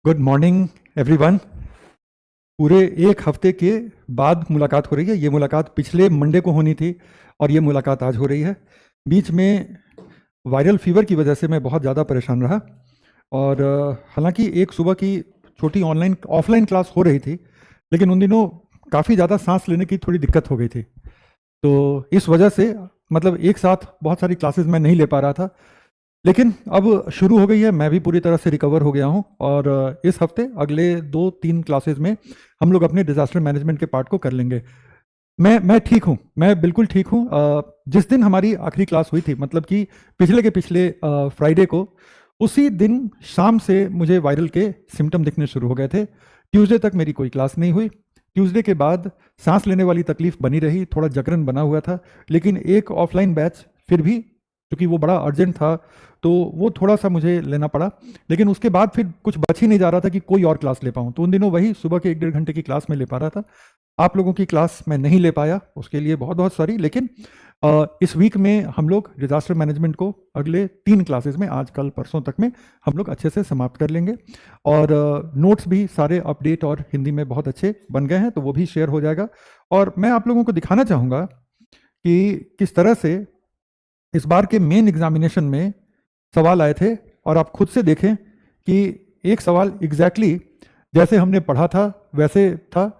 Good morning everyone. पूरे एक हफ्ते के बाद मुलाकात हो रही है। ये मुलाकात पिछले मंडे को होनी थी और ये मुलाकात आज हो रही है। बीच में वायरल फीवर की वजह से मैं बहुत ज़्यादा परेशान रहा और हालांकि एक सुबह की छोटी ऑफलाइन क्लास हो रही थी, लेकिन उन दिनों काफ़ी ज़्यादा सांस लेने की थोड़ी दिक्कत हो गई थी। तो इस वजह से मतलब एक साथ बहुत सारी क्लासेस मैं नहीं ले पा रहा था, लेकिन अब शुरू हो गई है। मैं भी पूरी तरह से रिकवर हो गया हूं और इस हफ्ते अगले 2-3 क्लासेस में हम लोग अपने डिजास्टर मैनेजमेंट के पार्ट को कर लेंगे। मैं ठीक हूं, मैं बिल्कुल ठीक हूं। जिस दिन हमारी आखिरी क्लास हुई थी, मतलब कि पिछले के पिछले फ्राइडे को, उसी दिन शाम से मुझे वायरल के सिम्टम दिखने शुरू हो गए थे। ट्यूसडे तक मेरी कोई क्लास नहीं हुई। ट्यूसडे के बाद सांस लेने वाली तकलीफ बनी रही, थोड़ा जकड़न बना हुआ था, लेकिन एक ऑफलाइन बैच फिर भी, क्योंकि वो बड़ा अर्जेंट था, तो वो थोड़ा सा मुझे लेना पड़ा। लेकिन उसके बाद फिर कुछ बच ही नहीं जा रहा था कि कोई और क्लास ले पाऊँ, तो उन दिनों वही सुबह के 1-1.5 घंटे की क्लास में ले पा रहा था। आप लोगों की क्लास मैं नहीं ले पाया, उसके लिए बहुत बहुत सॉरी। लेकिन इस वीक में हम लोग डिजास्टर मैनेजमेंट को अगले 3 क्लासेस में, आज कल परसों तक में, हम लोग अच्छे से समाप्त कर लेंगे। और नोट्स भी सारे अपडेट और हिंदी में बहुत अच्छे बन गए हैं, तो वो भी शेयर हो जाएगा। और मैं आप लोगों को दिखाना चाहूँगा कि किस तरह से इस बार के मेन एग्जामिनेशन में सवाल आए थे, और आप खुद से देखें कि एक सवाल एग्जैक्टली जैसे हमने पढ़ा था वैसे था।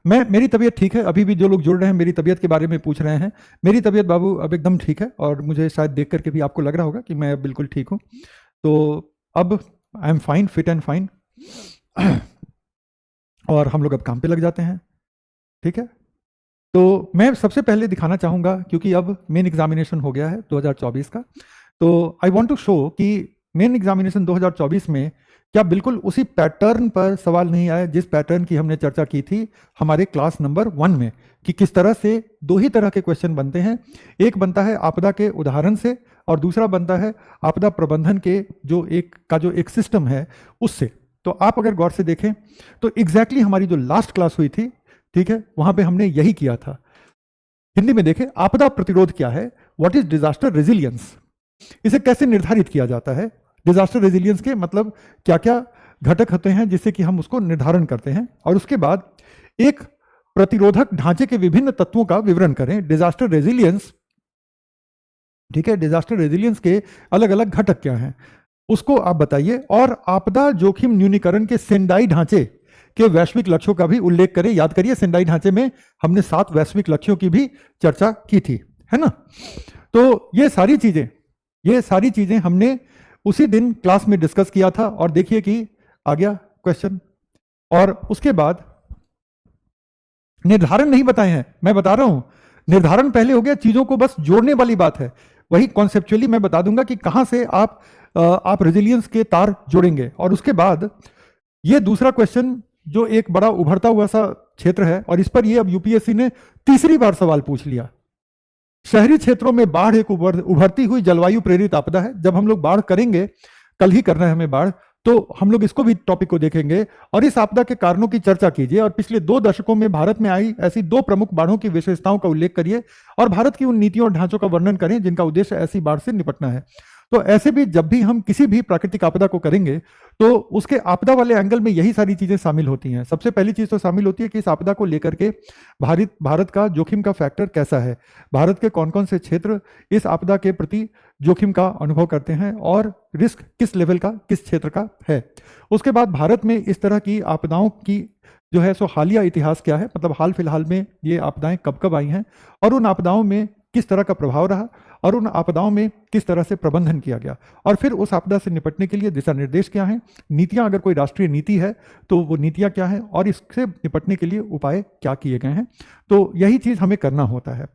मेरी तबीयत ठीक है। अभी भी जो लोग जुड़ रहे हैं मेरी तबीयत के बारे में पूछ रहे हैं। मेरी तबीयत बाबू अब एकदम ठीक है, और मुझे शायद देख करके भी आपको लग रहा होगा कि मैं बिल्कुल ठीक हूँ। तो अब I am fine, fit and fine. और हम लोग अब काम पे लग जाते हैं, ठीक है। तो मैं सबसे पहले दिखाना चाहूँगा, क्योंकि अब मेन एग्जामिनेशन हो गया है 2024 का, तो आई वांट टू शो कि मेन एग्जामिनेशन 2024 में क्या बिल्कुल उसी पैटर्न पर सवाल नहीं आए जिस पैटर्न की हमने चर्चा की थी हमारे क्लास नंबर 1 में, कि किस तरह से 2 ही तरह के क्वेश्चन बनते हैं। एक बनता है आपदा के उदाहरण से, और दूसरा बनता है आपदा प्रबंधन के जो एक सिस्टम है उससे। तो आप अगर गौर से देखें तो एग्जैक्टली हमारी जो लास्ट क्लास हुई थी, ठीक है, वहां पे हमने यही किया था। हिंदी में देखें, आपदा प्रतिरोध क्या है, व्हाट इज डिजास्टर रेजिलियंस, इसे कैसे निर्धारित किया जाता है। डिजास्टर रेजिलियंस के मतलब क्या क्या घटक होते हैं जिससे कि हम उसको निर्धारण करते हैं, और उसके बाद एक प्रतिरोधक ढांचे के विभिन्न तत्वों का विवरण करें। डिजास्टर रेजिलियंस, ठीक है, डिजास्टर रेजिलियंस के अलग अलग घटक क्या हैं उसको आप बताइए, और आपदा जोखिम न्यूनीकरण के सेंडाई ढांचे के वैश्विक लक्ष्यों का भी उल्लेख करें। याद करिए, सेंडाई ढांचे में हमने 7 वैश्विक लक्ष्यों की भी चर्चा की थी, है ना। तो ये सारी चीजें हमने उसी दिन क्लास में डिस्कस किया था, और देखिए कि आ गया क्वेश्चन। और उसके बाद निर्धारण नहीं बताए हैं, मैं बता रहा हूं, निर्धारण पहले हो गया, चीजों को बस जोड़ने वाली बात है। वही कॉन्सेप्चुअली मैं बता दूंगा कि कहां से आप रेजिलियंस के तार जोड़ेंगे। और उसके बाद ये दूसरा क्वेश्चन जो एक बड़ा उभरता हुआ सा क्षेत्र है, और इस पर ये अब यूपीएससी ने तीसरी बार सवाल पूछ लिया। शहरी क्षेत्रों में बाढ़ एक उभरती हुई जलवायु प्रेरित आपदा है। जब हम लोग बाढ़ करेंगे, कल ही करना है हमें बाढ़, तो हम लोग इसको भी टॉपिक को देखेंगे और इस आपदा के कारणों की चर्चा कीजिए, और पिछले 2 दशकों में भारत में आई ऐसी 2 प्रमुख बाढ़ों की विशेषताओं का उल्लेख करिए, और भारत की उन नीतियों और ढांचों का वर्णन करें जिनका उद्देश्य ऐसी बाढ़ से निपटना है। तो ऐसे भी जब भी हम किसी भी प्राकृतिक आपदा को करेंगे तो उसके आपदा वाले एंगल में यही सारी चीजें शामिल होती हैं। सबसे पहली चीज तो शामिल होती है कि इस आपदा को लेकर के भारत का जोखिम का फैक्टर कैसा है, भारत के कौन कौन से क्षेत्र इस आपदा के प्रति जोखिम का अनुभव करते हैं, और रिस्क किस लेवल का, किस क्षेत्र का है। उसके बाद भारत में इस तरह की आपदाओं की जो है सो हालिया इतिहास क्या है, मतलब हाल फिलहाल में ये आपदाएं कब कब आई हैं, और उन आपदाओं में किस तरह का प्रभाव रहा, और उन आपदाओं में किस तरह से प्रबंधन किया गया, और फिर उस आपदा से निपटने के लिए दिशा निर्देश क्या हैं, नीतियां, अगर कोई राष्ट्रीय नीति है तो वो नीतियां क्या हैं, और इससे निपटने के लिए उपाय क्या किए गए हैं। तो यही चीज हमें करना होता है।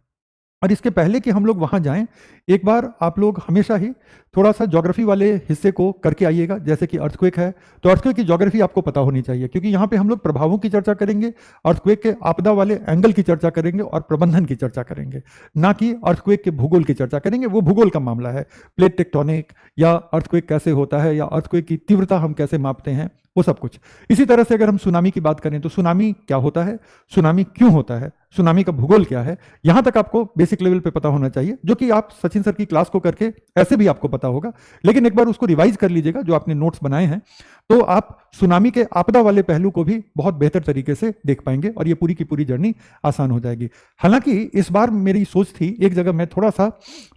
और इसके पहले कि हम लोग वहां जाएं, एक बार आप लोग हमेशा ही थोड़ा सा ज्योग्राफी वाले हिस्से को करके आइएगा। जैसे कि अर्थक्वेक है, तो अर्थक्वेक की ज्योग्राफी आपको पता होनी चाहिए, क्योंकि यहाँ पे हम लोग प्रभावों की चर्चा करेंगे, अर्थक्वेक के आपदा वाले एंगल की चर्चा करेंगे और प्रबंधन की चर्चा करेंगे, ना कि अर्थक्वेक के भूगोल की चर्चा करेंगे। वो भूगोल का मामला है, प्लेट टेक्टोनिक या अर्थक्वेक कैसे होता है, या अर्थक्वेक की तीव्रता हम कैसे मापते हैं, वो सब कुछ। इसी तरह से अगर हम सुनामी की बात करें तो सुनामी क्या होता है, सुनामी क्यों होता है, सुनामी का भूगोल क्या है, यहां तक आपको बेसिक लेवल पे पता होना चाहिए, जो कि आप सचिन सर की क्लास को करके ऐसे भी आपको पता होगा, लेकिन एक बार उसको रिवाइज कर लीजिएगा जो आपने नोट्स बनाए हैं, तो आप सुनामी के आपदा वाले पहलू को भी बहुत बेहतर तरीके से देख पाएंगे और ये पूरी की पूरी जर्नी आसान हो जाएगी। हालांकि इस बार मेरी सोच थी, एक जगह मैं थोड़ा सा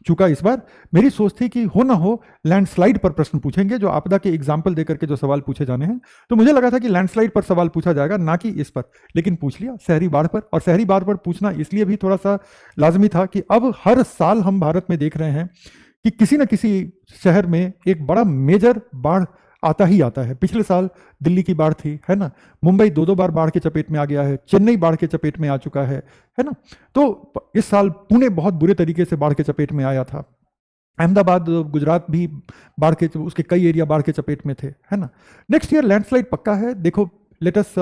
चूका, इस बार मेरी सोच थी कि हो ना हो लैंडस्लाइड पर प्रश्न पूछेंगे, जो आपदा के एग्जाम्पल देकर के जो सवाल पूछे जाने हैं, तो मुझे लगा था कि लैंडस्लाइड पर सवाल पूछा जाएगा, ना कि इस पर, लेकिन पूछ लिया शहरी बाढ़ पर। और शहरी बाढ़ पर पूछना इसलिए भी थोड़ा सा लाजमी था कि अब हर साल हम भारत में देख रहे हैं कि किसी न किसी शहर में एक बड़ा मेजर बाढ़ आता ही आता है। पिछले साल दिल्ली की बाढ़ थी, है ना, मुंबई 2-2 बार बाढ़ के चपेट में आ गया है, चेन्नई बाढ़ के चपेट में आ चुका है ना, तो इस साल पुणे बहुत बुरे तरीके से बाढ़ के चपेट में आया था, अहमदाबाद गुजरात भी बाढ़ के, उसके कई एरिया बाढ़ के चपेट में थे, है ना। नेक्स्ट ईयर लैंडस्लाइड पक्का है। देखो लेट अस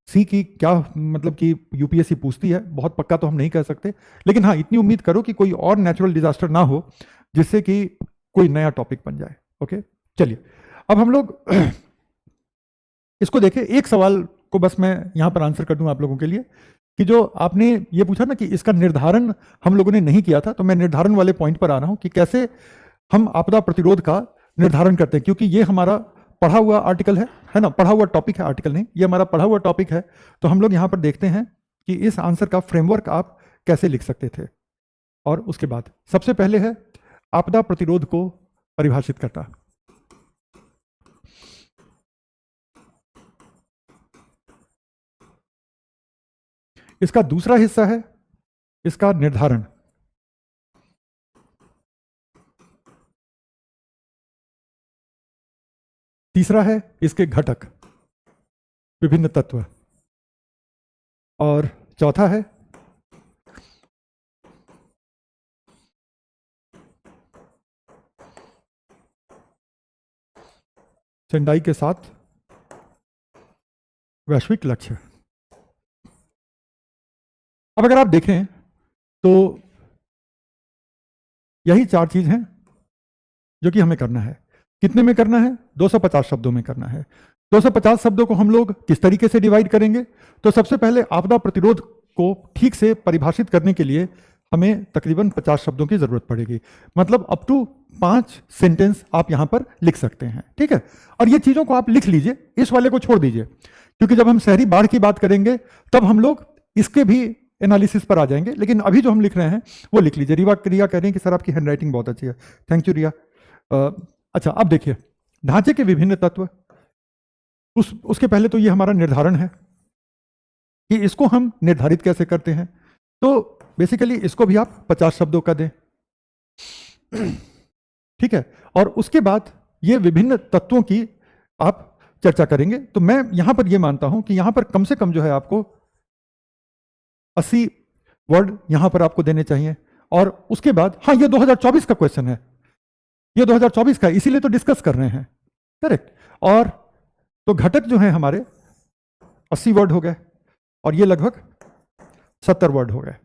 सी की क्या मतलब कि यूपीएससी पूछती है, बहुत पक्का तो हम नहीं कह सकते, लेकिन हाँ इतनी उम्मीद करो कि कोई और नेचुरल डिजास्टर ना हो जिससे कि कोई नया टॉपिक बन जाए। ओके चलिए, अब हम लोग इसको देखें। एक सवाल को बस मैं यहां पर आंसर कर दूं आप लोगों के लिए, कि जो आपने ये पूछा ना कि इसका निर्धारण हम लोगों ने नहीं किया था, तो मैं निर्धारण वाले पॉइंट पर आ रहा हूं कि कैसे हम आपदा प्रतिरोध का निर्धारण करते हैं, क्योंकि ये हमारा पढ़ा हुआ आर्टिकल है ना, पढ़ा हुआ टॉपिक है, आर्टिकल नहीं, ये हमारा पढ़ा हुआ टॉपिक है। तो हम लोग यहां पर देखते हैं कि इस आंसर का फ्रेमवर्क आप कैसे लिख सकते थे। और उसके बाद सबसे पहले है आपदा प्रतिरोध को परिभाषित करता। इसका दूसरा हिस्सा है इसका निर्धारण। तीसरा है इसके घटक, विभिन्न तत्व। और चौथा है सेंडाई के साथ वैश्विक लक्ष्य। अब अगर आप देखें तो यही 4 चीज हैं जो कि हमें करना है। कितने में करना है? 250 शब्दों में करना है। 250 शब्दों को हम लोग किस तरीके से डिवाइड करेंगे? तो सबसे पहले आपदा प्रतिरोध को ठीक से परिभाषित करने के लिए हमें तकरीबन 50 शब्दों की जरूरत पड़ेगी। मतलब अप टू 5 सेंटेंस आप यहां पर लिख सकते हैं, ठीक है। और ये चीजों को आप लिख लीजिए, इस वाले को छोड़ दीजिए, क्योंकि जब हम शहरी बाढ़ की बात करेंगे तब हम लोग इसके भी एनालिसिस पर आ जाएंगे, लेकिन अभी जो हम लिख रहे हैं वो लिख लीजिए। रिया कह रहे हैं कि सर आपकी हैंडराइटिंग बहुत अच्छी है, थैंक यू रिया। अच्छा अब देखिए, ढांचे के विभिन्न तत्व, उसके पहले तो ये हमारा निर्धारण है कि इसको हम निर्धारित कैसे करते हैं। तो बेसिकली इसको भी आप 50 शब्दों का दें, ठीक है। और उसके बाद ये विभिन्न तत्वों की आप चर्चा करेंगे। तो मैं यहां पर यह मानता हूं कि यहां पर कम से कम जो है आपको 80 वर्ड यहां पर आपको देने चाहिए। और उसके बाद हाँ, ये 2024 का क्वेश्चन है, ये 2024 का, इसीलिए तो डिस्कस कर रहे हैं, करेक्ट। और तो घटक जो है हमारे 80 वर्ड हो गए और ये लगभग 70 वर्ड हो गए।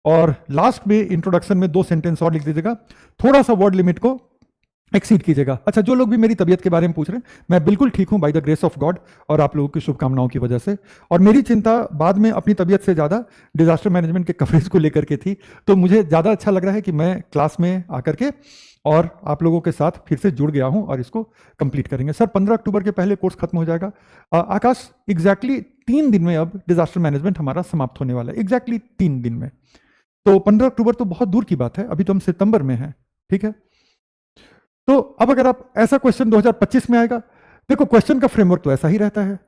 और लास्ट में इंट्रोडक्शन में 2 सेंटेंस और लिख दीजिएगा, थोड़ा सा वर्ड लिमिट को एक्सीड कीजिएगा। अच्छा, जो लोग भी मेरी तबीयत के बारे में पूछ रहे हैं, मैं बिल्कुल ठीक हूं by the grace of God और आप लोगों की शुभकामनाओं की वजह से। और मेरी चिंता बाद में अपनी तबीयत से ज़्यादा डिजास्टर मैनेजमेंट के कवरेज को लेकर के थी। तो मुझे ज़्यादा अच्छा लग रहा है कि मैं क्लास में आकर के और आप लोगों के साथ फिर से जुड़ गया हूं और इसको कंप्लीट करेंगे। सर 15 अक्टूबर के पहले कोर्स खत्म हो जाएगा। आकाश, एग्जैक्टली 3 दिन में अब डिजास्टर मैनेजमेंट हमारा समाप्त होने वाला है, एग्जैक्टली 3 दिन में। तो 15 अक्टूबर तो बहुत दूर की बात है, अभी तो हम सितंबर में हैं, ठीक है। तो अब अगर आप ऐसा क्वेश्चन 2025 में आएगा, देखो क्वेश्चन का फ्रेमवर्क तो ऐसा ही रहता है।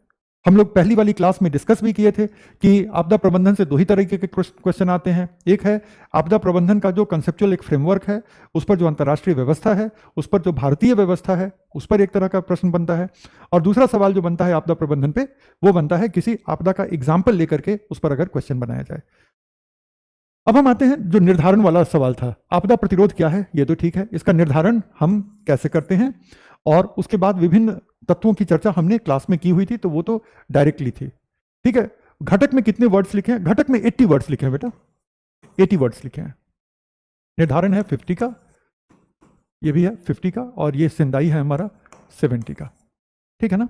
हम लोग पहली वाली क्लास में डिस्कस भी किए थे कि आपदा प्रबंधन से 2 ही तरीके के क्वेश्चन आते हैं। एक है आपदा प्रबंधन का जो कंसेप्चुअल एक फ्रेमवर्क है, उस पर जो अंतर्राष्ट्रीय व्यवस्था है, उस पर जो भारतीय व्यवस्था है, उस पर एक तरह का प्रश्न बनता है। और दूसरा सवाल जो बनता है आपदा प्रबंधन पे, वो बनता है किसी आपदा का एग्जाम्पल लेकर के उस पर अगर क्वेश्चन बनाया जाए। अब हम आते हैं जो निर्धारण वाला सवाल था, आपदा प्रतिरोध क्या है, ये तो ठीक है, इसका निर्धारण हम कैसे करते हैं। और उसके बाद विभिन्न तत्वों की चर्चा हमने क्लास में की हुई थी, तो वो तो डायरेक्टली थी, ठीक है। घटक में कितने वर्ड्स लिखे हैं? घटक में 80 वर्ड्स लिखे हैं बेटा, 80 वर्ड्स लिखे हैं। निर्धारण है 50 का, ये भी है 50 का, और ये सेंदाई है हमारा 70 का, ठीक है ना।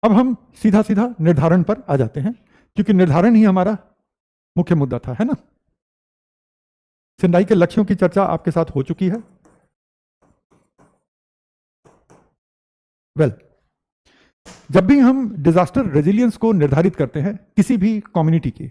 अब हम सीधा सीधा निर्धारण पर आ जाते हैं, क्योंकि निर्धारण ही हमारा मुख्य मुद्दा था, है ना। सेंडाई के लक्ष्यों की चर्चा आपके साथ हो चुकी है। जब भी हम डिजास्टर रेजिलियंस को निर्धारित करते हैं किसी भी कम्युनिटी की,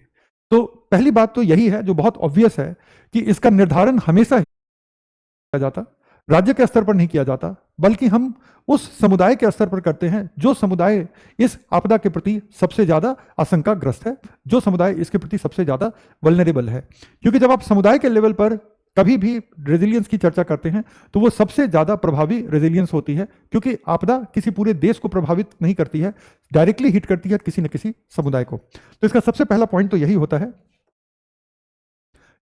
तो पहली बात तो यही है जो बहुत ऑब्वियस है कि इसका निर्धारण हमेशा किया जाता राज्य के स्तर पर नहीं किया जाता, बल्कि हम उस समुदाय के स्तर पर करते हैं जो समुदाय इस आपदा के प्रति सबसे ज्यादा आशंकाग्रस्त है, जो समुदाय इसके प्रति सबसे ज्यादा वल्नरेबल है। क्योंकि जब आप समुदाय के लेवल पर कभी भी रेजिलियंस की चर्चा करते हैं तो वो सबसे ज्यादा प्रभावी रेजिलियंस होती है, क्योंकि आपदा किसी पूरे देश को प्रभावित नहीं करती है, डायरेक्टली हिट करती है किसी न किसी समुदाय को। तो इसका सबसे पहला पॉइंट तो यही होता है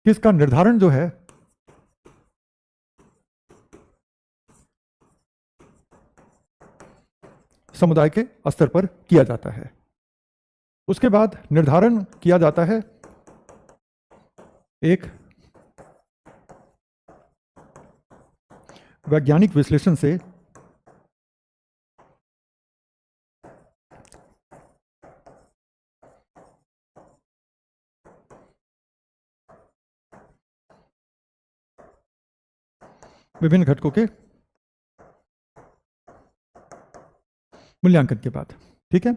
कि इसका निर्धारण जो है समुदाय के स्तर पर किया जाता है। उसके बाद निर्धारण किया जाता है एक वैज्ञानिक विश्लेषण से, विभिन्न घटकों के मूल्यांकन के बाद। ठीक है,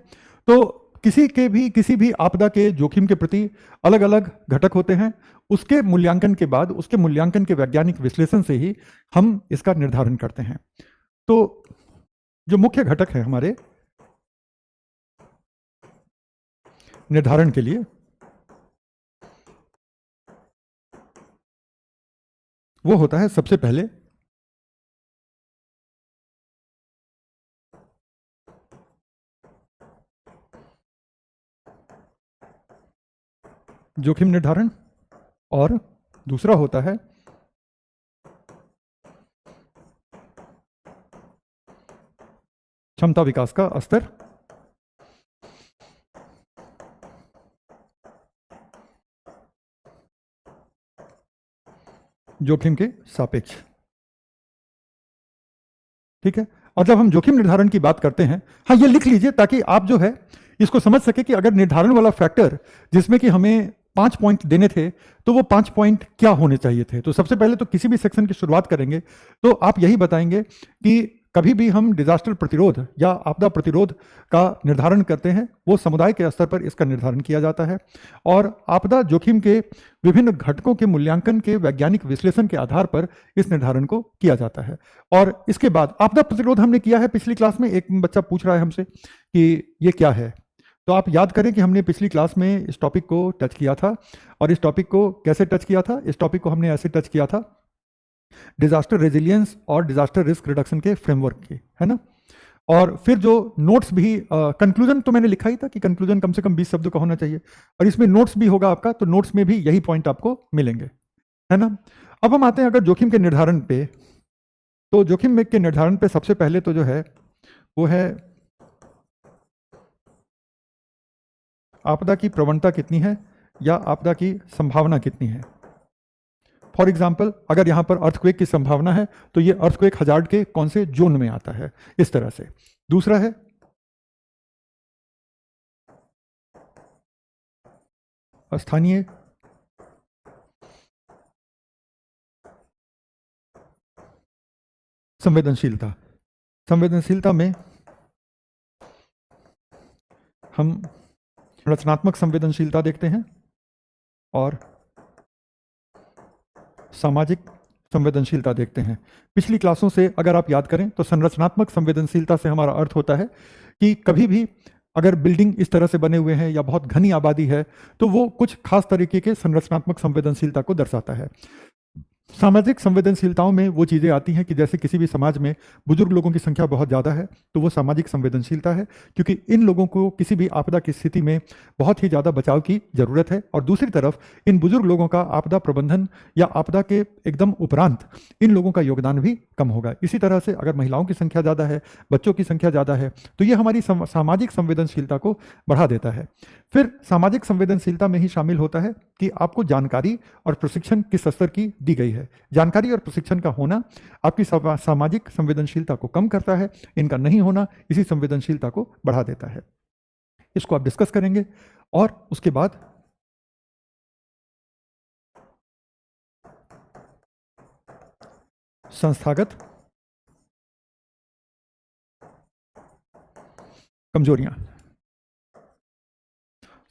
तो किसी भी आपदा के जोखिम के प्रति अलग अलग घटक होते हैं, उसके मूल्यांकन के बाद, उसके मूल्यांकन के वैज्ञानिक विश्लेषण से ही हम इसका निर्धारण करते हैं। तो जो मुख्य घटक है हमारे निर्धारण के लिए, वो होता है सबसे पहले जोखिम निर्धारण, और दूसरा होता है क्षमता विकास का स्तर, जोखिम के सापेक्ष। ठीक है, और जब हम जोखिम निर्धारण की बात करते हैं, हाँ ये लिख लीजिए ताकि आप जो है इसको समझ सके कि अगर निर्धारण वाला फैक्टर जिसमें कि हमें 5 पॉइंट देने थे तो वो 5 पॉइंट क्या होने चाहिए थे। तो सबसे पहले तो किसी भी सेक्शन की शुरुआत करेंगे तो आप यही बताएंगे कि कभी भी हम डिजास्टर प्रतिरोध या आपदा प्रतिरोध का निर्धारण करते हैं वो समुदाय के स्तर पर इसका निर्धारण किया जाता है, और आपदा जोखिम के विभिन्न घटकों के मूल्यांकन के वैज्ञानिक विश्लेषण के आधार पर इस निर्धारण को किया जाता है। और इसके बाद आपदा प्रतिरोध हमने किया है पिछली क्लास में। एक बच्चा पूछ रहा है हमसे कि ये क्या है, तो आप याद करें कि हमने पिछली क्लास में इस टॉपिक को टच किया था, और इस टॉपिक को कैसे टच किया था। इस टॉपिक को हमने ऐसे टच किया था डिजास्टर रेजिलियंस और डिजास्टर रिस्क रिडक्शन के फ्रेमवर्क की, है ना। और फिर जो नोट्स भी, कंक्लूजन तो मैंने लिखा ही था कि कंक्लूजन कम से कम 20 शब्दों का होना चाहिए, और इसमें नोट्स भी होगा आपका, तो नोट्स में भी यही पॉइंट आपको मिलेंगे, है ना। अब हम आते हैं अगर जोखिम के निर्धारण पे, तो जोखिम के निर्धारण पे सबसे पहले तो जो है वो है आपदा की प्रवणता कितनी है या आपदा की संभावना कितनी है। फॉर एग्जाम्पल, अगर यहां पर अर्थक्वेक की संभावना है तो ये अर्थक्वेक हजार्ड के कौन से जोन में आता है, इस तरह से। दूसरा है स्थानीय संवेदनशीलता। संवेदनशीलता में हम रचनात्मक संवेदनशीलता देखते हैं और सामाजिक संवेदनशीलता देखते हैं। पिछली क्लासों से अगर आप याद करें तो संरचनात्मक संवेदनशीलता से हमारा अर्थ होता है कि कभी भी अगर बिल्डिंग इस तरह से बने हुए हैं या बहुत घनी आबादी है तो वो कुछ खास तरीके के संरचनात्मक संवेदनशीलता को दर्शाता है। सामाजिक संवेदनशीलताओं में वो चीज़ें आती हैं कि जैसे किसी भी समाज में बुजुर्ग लोगों की संख्या बहुत ज़्यादा है तो वो सामाजिक संवेदनशीलता है, क्योंकि इन लोगों को किसी भी आपदा की स्थिति में बहुत ही ज़्यादा बचाव की ज़रूरत है। और दूसरी तरफ इन बुजुर्ग लोगों का आपदा प्रबंधन या आपदा के एकदम उपरांत इन लोगों का योगदान भी कम होगा। इसी तरह से अगर महिलाओं की संख्या ज़्यादा है, बच्चों की संख्या ज़्यादा है, तो ये हमारी सामाजिक संवेदनशीलता को बढ़ा देता है। फिर सामाजिक संवेदनशीलता में ही शामिल होता है कि आपको जानकारी और प्रशिक्षण किस स्तर की दी गई है। जानकारी और प्रशिक्षण का होना आपकी सामाजिक संवेदनशीलता को कम करता है, इनका नहीं होना इसी संवेदनशीलता को बढ़ा देता है। इसको आप डिस्कस करेंगे और उसके बाद संस्थागत कमजोरियां।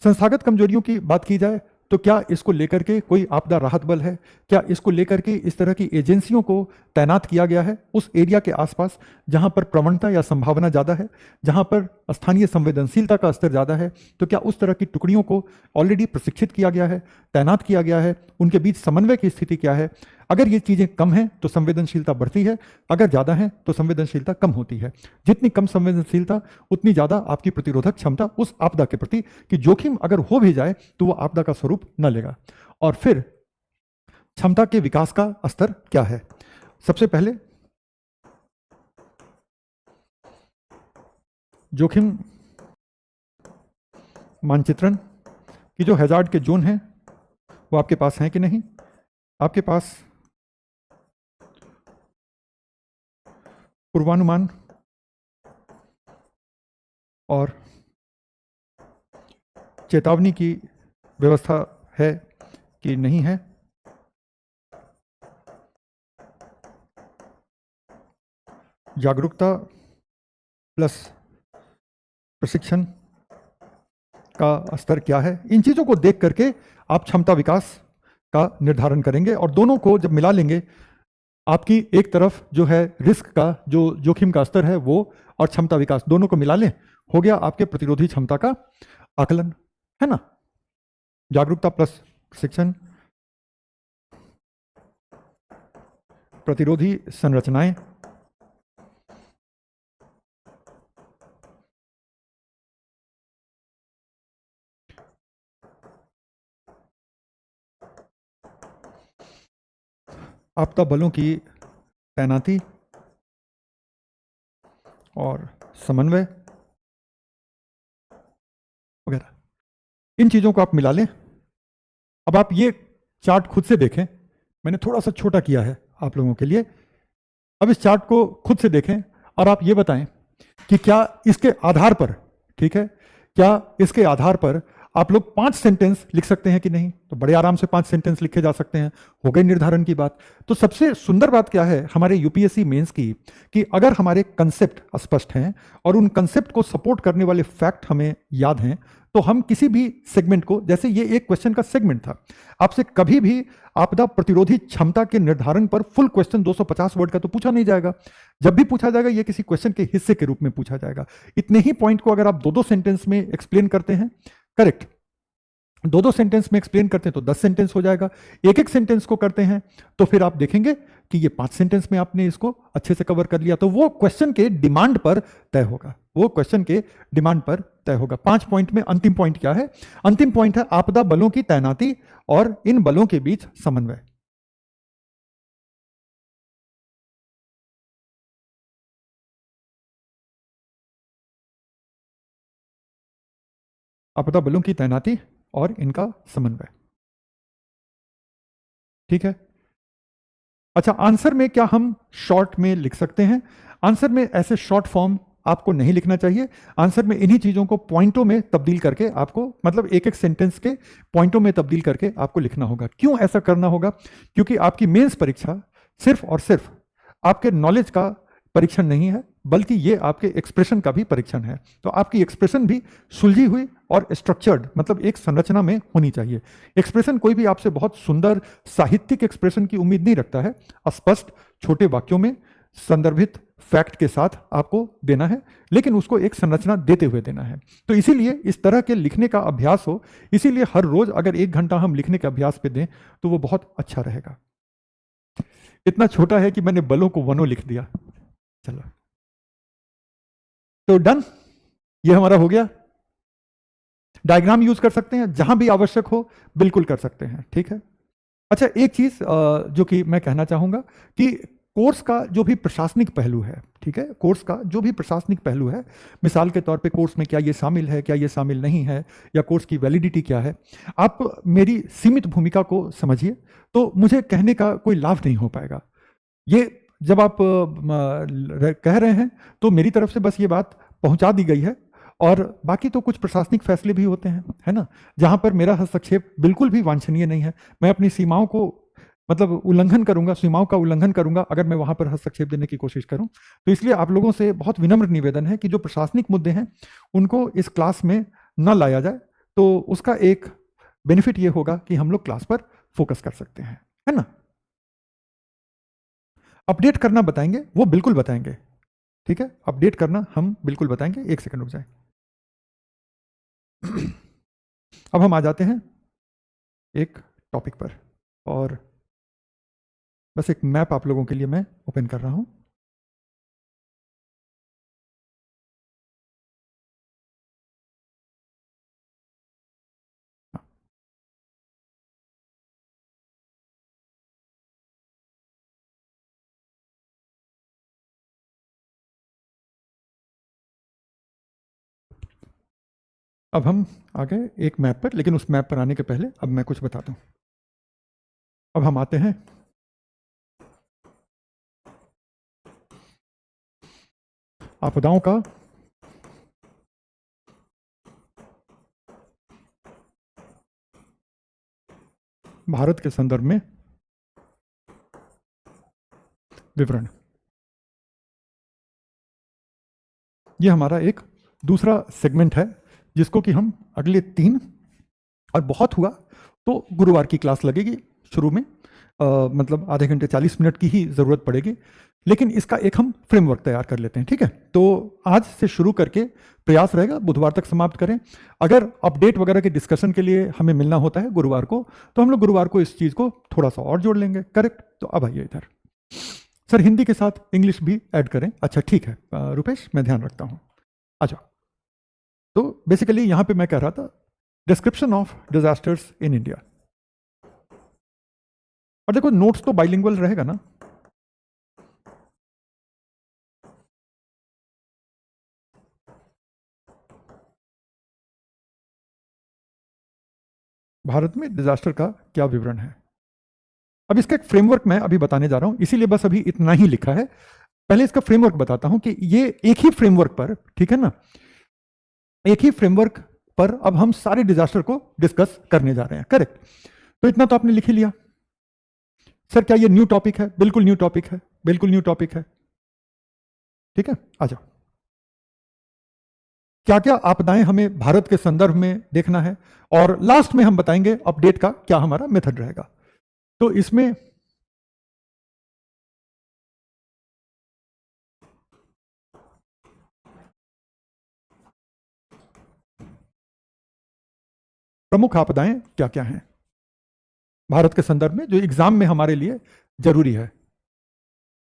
संस्थागत कमजोरियों की बात की जाए तो क्या इसको लेकर के कोई आपदा राहत बल है, क्या इसको लेकर के इस तरह की एजेंसियों को तैनात किया गया है उस एरिया के आसपास जहां पर प्रवणता या संभावना ज़्यादा है, जहां पर स्थानीय संवेदनशीलता का स्तर ज़्यादा है, तो क्या उस तरह की टुकड़ियों को ऑलरेडी प्रशिक्षित किया गया है, तैनात किया गया है, उनके बीच समन्वय की स्थिति क्या है? अगर ये चीज़ें कम हैं तो संवेदनशीलता बढ़ती है, अगर ज़्यादा है तो संवेदनशीलता कम होती है। जितनी कम संवेदनशीलता उतनी ज़्यादा आपकी प्रतिरोधक क्षमता उस आपदा के प्रति कि जोखिम अगर हो भी जाए तो वो आपदा का स्वरूप न लेगा। और फिर क्षमता के विकास का स्तर क्या है? सबसे पहले जोखिम मानचित्रण की जो हैजार्ड के जोन हैं वो आपके पास हैं कि नहीं? आपके पास पूर्वानुमान और चेतावनी की व्यवस्था है कि नहीं है? जागरूकता प्लस प्रशिक्षण का स्तर क्या है? इन चीज़ों को देख करके आप क्षमता विकास का निर्धारण करेंगे और दोनों को जब मिला लेंगे, आपकी एक तरफ जो है रिस्क का जो जोखिम का स्तर है वो और क्षमता विकास दोनों को मिला लें, हो गया आपके प्रतिरोधी क्षमता का आकलन, है ना? जागरूकता प्लस प्रशिक्षण, प्रतिरोधी संरचनाएं, आपदा बलों की तैनाती और समन्वय वगैरह, इन चीज़ों को आप मिला लें। अब आप ये चार्ट खुद से देखें, मैंने थोड़ा सा छोटा किया है आप लोगों के लिए। अब इस चार्ट को खुद से देखें और आप ये बताएं कि क्या इसके आधार पर, ठीक है, क्या इसके आधार पर आप लोग 5 सेंटेंस लिख सकते हैं कि नहीं? तो बड़े आराम से 5 सेंटेंस लिखे जा सकते हैं, हो गई निर्धारण की बात। तो सबसे सुंदर बात क्या है हमारे यूपीएससी मेंस की, कि अगर हमारे कंसेप्ट स्पष्ट हैं और उन कंसेप्ट को सपोर्ट करने वाले फैक्ट हमें याद हैं, तो हम किसी भी सेगमेंट को, जैसे ये एक क्वेश्चन का सेगमेंट था, आपसे कभी भी आपदा प्रतिरोधी क्षमता के निर्धारण पर फुल क्वेश्चन 250 वर्ड का तो पूछा नहीं जाएगा। जब भी पूछा जाएगा ये किसी क्वेश्चन के हिस्से के रूप में पूछा जाएगा। इतने ही पॉइंट को अगर आप 2-2 सेंटेंस में एक्सप्लेन करते हैं, करेक्ट, 2-2 सेंटेंस में एक्सप्लेन करते हैं तो 10 सेंटेंस हो जाएगा। एक सेंटेंस को करते हैं तो फिर आप देखेंगे कि ये 5 सेंटेंस में आपने इसको अच्छे से कवर कर लिया, तो वो क्वेश्चन के डिमांड पर तय होगा, वो क्वेश्चन के डिमांड पर तय होगा। 5 पॉइंट में अंतिम पॉइंट क्या है? अंतिम पॉइंट है आपदा बलों की तैनाती और इन बलों के बीच समन्वय। आपदा बलों की तैनाती और इनका समन्वय, ठीक है। अच्छा, आंसर में क्या हम शॉर्ट में लिख सकते हैं? आंसर में ऐसे शॉर्ट फॉर्म आपको नहीं लिखना चाहिए। आंसर में इन्हीं चीज़ों को पॉइंटों में तब्दील करके आपको, मतलब एक सेंटेंस के पॉइंटों में तब्दील करके आपको लिखना होगा। क्यों ऐसा करना होगा? क्योंकि आपकी मेंस परीक्षा सिर्फ और सिर्फ आपके नॉलेज का परीक्षण नहीं है, बल्कि ये आपके एक्सप्रेशन का भी परीक्षण है। तो आपकी एक्सप्रेशन भी सुलझी हुई और स्ट्रक्चर्ड, मतलब एक संरचना में होनी चाहिए। एक्सप्रेशन कोई भी आपसे बहुत सुंदर साहित्यिक एक्सप्रेशन की उम्मीद नहीं रखता है। स्पष्ट छोटे वाक्यों में संदर्भित फैक्ट के साथ आपको देना है, लेकिन उसको एक संरचना देते हुए देना है। तो इसीलिए इस तरह के लिखने का अभ्यास हो, इसीलिए हर रोज अगर 1 घंटा हम लिखने के अभ्यास पे दें तो वो बहुत अच्छा रहेगा। इतना छोटा है कि मैंने बलों को वनों लिख दिया। चलो, तो डन, ये हमारा हो गया। डायग्राम यूज कर सकते हैं जहां भी आवश्यक हो, बिल्कुल कर सकते हैं, ठीक है। अच्छा, एक चीज जो कि मैं कहना चाहूंगा कि कोर्स का जो भी प्रशासनिक पहलू है, ठीक है, कोर्स का जो भी प्रशासनिक पहलू है, मिसाल के तौर पे कोर्स में क्या ये शामिल है, क्या ये शामिल नहीं है, या कोर्स की वैलिडिटी क्या है, आप मेरी सीमित भूमिका को समझिए, तो मुझे कहने का कोई लाभ नहीं हो पाएगा। ये जब आप कह रहे हैं तो मेरी तरफ से बस ये बात पहुंचा दी गई है, और बाकी तो कुछ प्रशासनिक फैसले भी होते हैं, है ना, जहां पर मेरा हस्तक्षेप बिल्कुल भी वांछनीय नहीं है। मैं अपनी सीमाओं को मतलब उल्लंघन करूंगा, सीमाओं का उल्लंघन करूंगा अगर मैं वहां पर हस्तक्षेप देने की कोशिश करूं। तो इसलिए आप लोगों से बहुत विनम्र निवेदन है कि जो प्रशासनिक मुद्दे हैं उनको इस क्लास में न लाया जाए, तो उसका एक बेनिफिट ये होगा कि हम लोग क्लास पर फोकस कर सकते हैं, है ना। अपडेट करना बताएंगे, वो बिल्कुल बताएंगे, ठीक है, अपडेट करना हम बिल्कुल बताएंगे। एक सेकंड रुक जाए। अब हम आ जाते हैं एक टॉपिक पर, और बस एक मैप आप लोगों के लिए मैं ओपन कर रहा हूं। अब हम आ गए एक मैप पर, लेकिन उस मैप पर आने के पहले अब मैं कुछ बताता हूं। अब हम आते हैं आपदाओं का भारत के संदर्भ में विवरण। यह हमारा एक दूसरा सेगमेंट है, जिसको कि हम अगले 3 और बहुत हुआ तो गुरुवार की क्लास लगेगी शुरू में, मतलब आधे घंटे 40 मिनट की ही ज़रूरत पड़ेगी, लेकिन इसका एक हम फ्रेमवर्क तैयार कर लेते हैं, ठीक है। तो आज से शुरू करके प्रयास रहेगा बुधवार तक समाप्त करें। अगर अपडेट वगैरह के डिस्कशन के लिए हमें मिलना होता है गुरुवार को, तो हम लोग गुरुवार को इस चीज़ को थोड़ा सा और जोड़ लेंगे, करेक्ट। तो अब आइए इधर, सर हिंदी के साथ इंग्लिश भी ऐड करें, अच्छा ठीक है रुपेश, मैं ध्यान रखता हूँ। अच्छा, तो बेसिकली यहाँ पे मैं कह रहा था description of disasters in India, और देखो नोट्स तो बाइलिंगुअल रहेगा ना। भारत में डिजास्टर का क्या विवरण है, अब इसका एक फ्रेमवर्क मैं अभी बताने जा रहा हूं, इसीलिए बस अभी इतना ही लिखा है। पहले इसका फ्रेमवर्क बताता हूं कि ये एक ही फ्रेमवर्क पर, ठीक है ना, एक ही फ्रेमवर्क पर अब हम सारे डिजास्टर को डिस्कस करने जा रहे हैं, करेक्ट। तो इतना तो आपने लिख ही लिया। सर क्या ये न्यू टॉपिक है, बिल्कुल न्यू टॉपिक है, बिल्कुल न्यू टॉपिक है, ठीक है। आ जाओ, क्या क्या आपदाएं हमें भारत के संदर्भ में देखना है, और लास्ट में हम बताएंगे अपडेट का क्या हमारा मेथड रहेगा। तो इसमें प्रमुख आपदाएं क्या क्या हैं भारत के संदर्भ में, जो एग्जाम में हमारे लिए जरूरी है।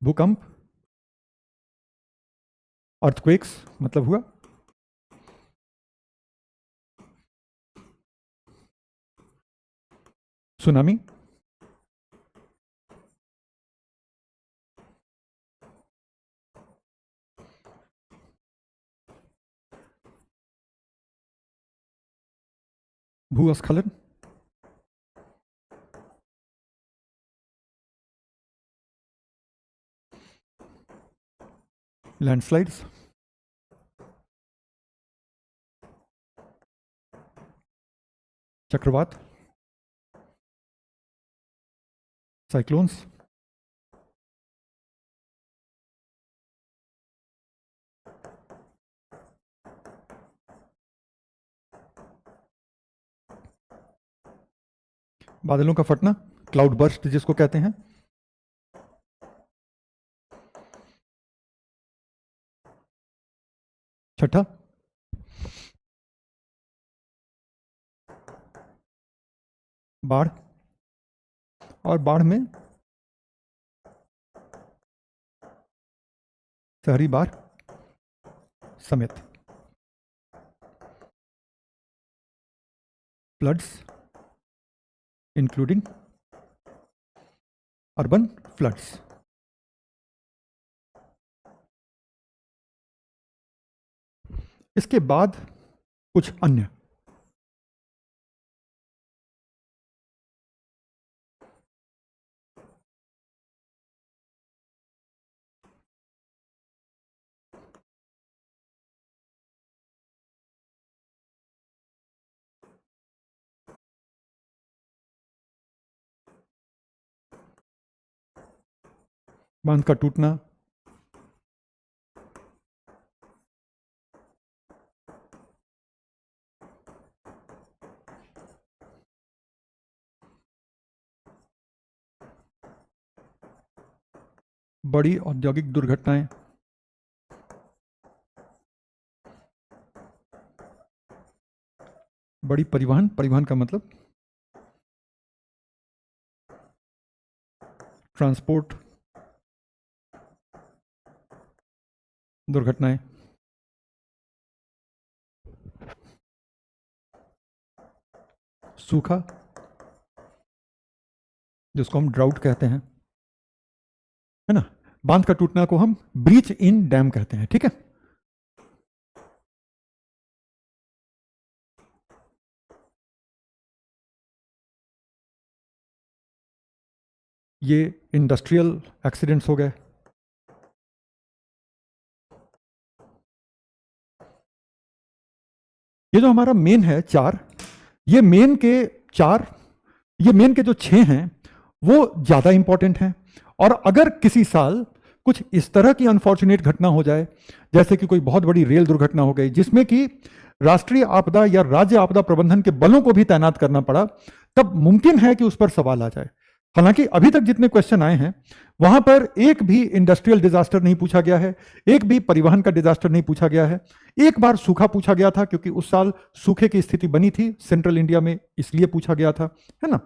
भूकंप, अर्थक्वेक्स मतलब हुआ, सुनामी, भूस्खलन, लैंडस्लाइड्स, चक्रवात, साइक्लोन्स, बादलों का फटना, क्लाउड बर्स्ट जिसको कहते हैं, छठा बाढ़, और बाढ़ में शहरी बाढ़ समेत, फ्लड्स इंक्लूडिंग अर्बन फ्लड्स। इसके बाद कुछ अन्य। बांध का टूटना, बड़ी औद्योगिक दुर्घटनाएं, बड़ी परिवहन, परिवहन का मतलब ट्रांसपोर्ट दुर्घटनाएं, सूखा जिसको हम ड्राउट कहते हैं, है ना। बांध का टूटना को हम ब्रीच इन डैम कहते हैं, ठीक है। ये इंडस्ट्रियल एक्सीडेंट्स हो गए, ये जो हमारा मेन है चार, ये मेन के चार, ये मेन के जो 6 हैं वो ज़्यादा इंपॉर्टेंट हैं। और अगर किसी साल कुछ इस तरह की अनफॉर्चुनेट घटना हो जाए, जैसे कि कोई बहुत बड़ी रेल दुर्घटना हो गई जिसमें कि राष्ट्रीय आपदा या राज्य आपदा प्रबंधन के बलों को भी तैनात करना पड़ा, तब मुमकिन है कि उस पर सवाल आ जाए। हालांकि अभी तक जितने क्वेश्चन आए हैं वहां पर एक भी इंडस्ट्रियल डिजास्टर नहीं पूछा गया है, एक भी परिवहन का डिजास्टर नहीं पूछा गया है। एक बार सूखा पूछा गया था क्योंकि उस साल सूखे की स्थिति बनी थी सेंट्रल इंडिया में, इसलिए पूछा गया था, है ना।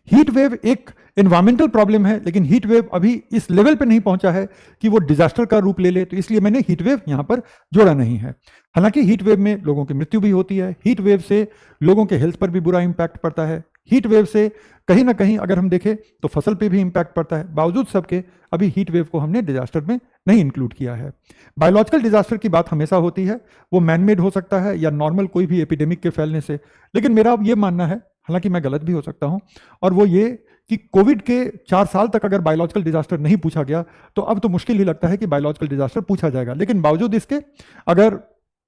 हीट वेव एक एनवायरमेंटल प्रॉब्लम है, लेकिन हीट वेव अभी इस लेवल पे नहीं पहुंचा है कि वो डिजास्टर का रूप ले ले, तो इसलिए मैंने हीट वेव यहां पर जोड़ा नहीं है। हालांकि हीट वेव में लोगों की मृत्यु भी होती है, हीट वेव से लोगों के हेल्थ पर भी बुरा इंपैक्ट पड़ता है, हीट वेव से कहीं ना कहीं अगर हम देखें तो फसल पे भी इंपैक्ट पड़ता है। बावजूद सबके अभी हीट वेव को हमने डिजास्टर में नहीं इंक्लूड किया है। बायोलॉजिकल डिजास्टर की बात हमेशा होती है, वो मैनमेड हो सकता है या नॉर्मल कोई भी एपिडेमिक के फैलने से, लेकिन मेरा अब ये मानना है, हालांकि मैं गलत भी हो सकता हूं, और वो ये कि कोविड के 4 साल तक अगर बायोलॉजिकल डिजास्टर नहीं पूछा गया तो अब तो मुश्किल ही लगता है कि बायोलॉजिकल डिजास्टर पूछा जाएगा। लेकिन बावजूद इसके अगर